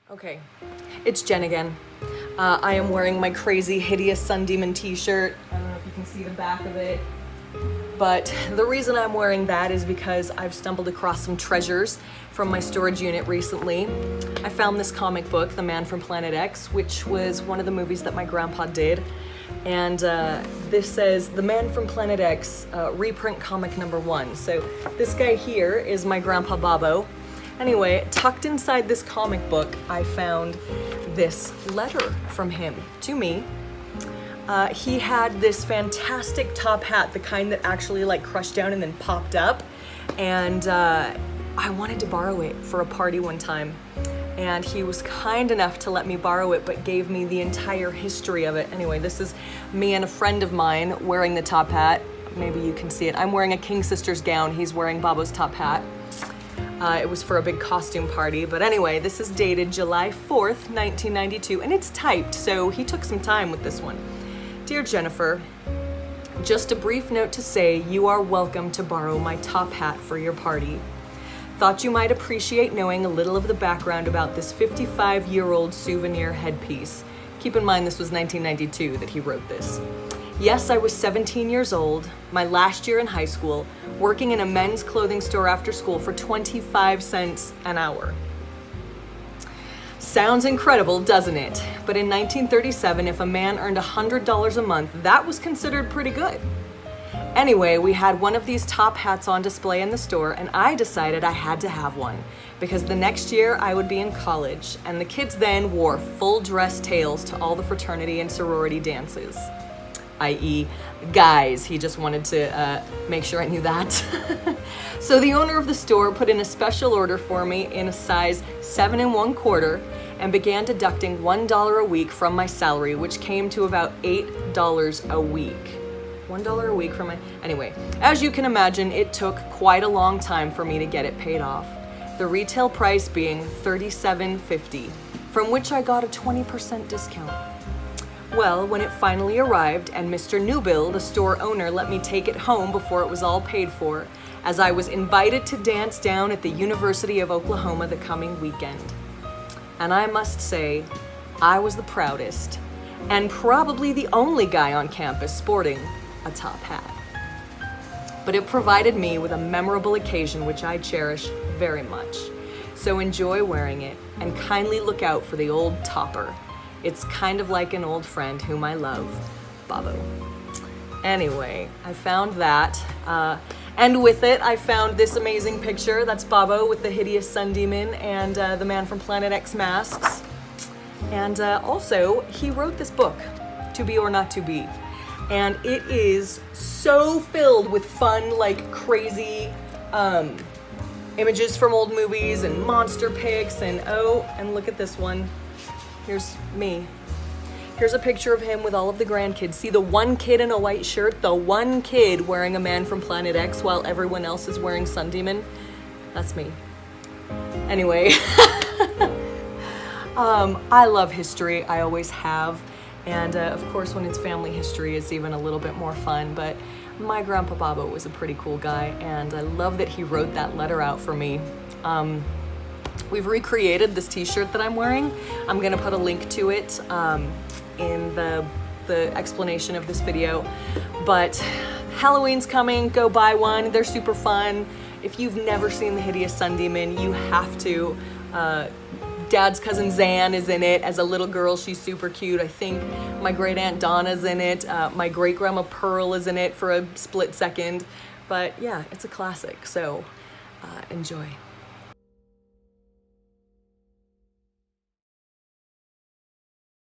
Okay, it's Jen again. I am wearing my crazy Hideous Sun Demon t-shirt. I don't know if you can see the back of it. But the reason I'm wearing that is because I've stumbled across some treasures from my storage unit recently. I found this comic book, The Man from Planet X, which was one of the movies that my grandpa did. And this says, The Man from Planet X, reprint comic number 1. So this guy here is my grandpa Bobo. Anyway, tucked inside this comic book, I found this letter from him to me. He had this fantastic top hat, the kind that actually like crushed down and then popped up. And I wanted to borrow it for a party one time. And he was kind enough to let me borrow it, but gave me the entire history of it. Anyway, this is me and a friend of mine wearing the top hat. Maybe you can see it. I'm wearing a King Sisters gown. He's wearing Bobo's top hat. It was for a big costume party. But anyway, this is dated July 4th, 1992, and it's typed, so he took some time with this one. Dear Jennifer, just a brief note to say you are welcome to borrow my top hat for your party. Thought you might appreciate knowing a little of the background about this 55-year-old souvenir headpiece. Keep in mind this was 1992 that he wrote this. Yes, I was 17 years old, my last year in high school, working in a men's clothing store after school for 25 cents an hour. Sounds incredible, doesn't it? But in 1937, if a man earned $100 a month, that was considered pretty good. Anyway, we had one of these top hats on display in the store, and I decided I had to have one because the next year I would be in college, and the kids then wore full dress tails to all the fraternity and sorority dances. i.e. guys. He just wanted to make sure I knew that. So the owner of the store put in a special order for me in a size 7 1/4 and began deducting $1 a week from my salary, which came to about $8 a week. $1 a week from my... Anyway, as you can imagine, it took quite a long time for me to get it paid off. The retail price being $37.50, from which I got a 20% discount. Well, when it finally arrived and Mr. Newbill, the store owner, let me take it home before it was all paid for, as I was invited to dance down at the University of Oklahoma the coming weekend. And I must say, I was the proudest, and probably the only guy on campus sporting a top hat. But it provided me with a memorable occasion which I cherish very much. So enjoy wearing it, and kindly look out for the old topper. It's kind of like an old friend whom I love, Bobo. Anyway, I found that, and with it, I found this amazing picture. That's Bobo with the Hideous Sun Demon and the Man from Planet X masks. And also, he wrote this book, To Be or Not to Be. And it is so filled with fun, like crazy images from old movies and monster pics. And oh, and look at this one. Here's me. Here's a picture of him with all of the grandkids. See the one kid in a white shirt? The one kid wearing a Man from Planet X while everyone else is wearing Sun Demon? That's me. Anyway, I love history. I always have. And of course, when it's family history, it's even a little bit more fun. But my grandpa Bobo was a pretty cool guy, and I love that he wrote that letter out for me. We've recreated this t-shirt that I'm wearing. I'm gonna put a link to it in the explanation of this video. But Halloween's coming, go buy one. They're super fun. If you've never seen the Hideous Sun Demon, you have to. Dad's cousin Zan is in it as a little girl. She's super cute. I think my great aunt Donna's in it. My great grandma Pearl is in it for a split second. But yeah, it's a classic, so enjoy.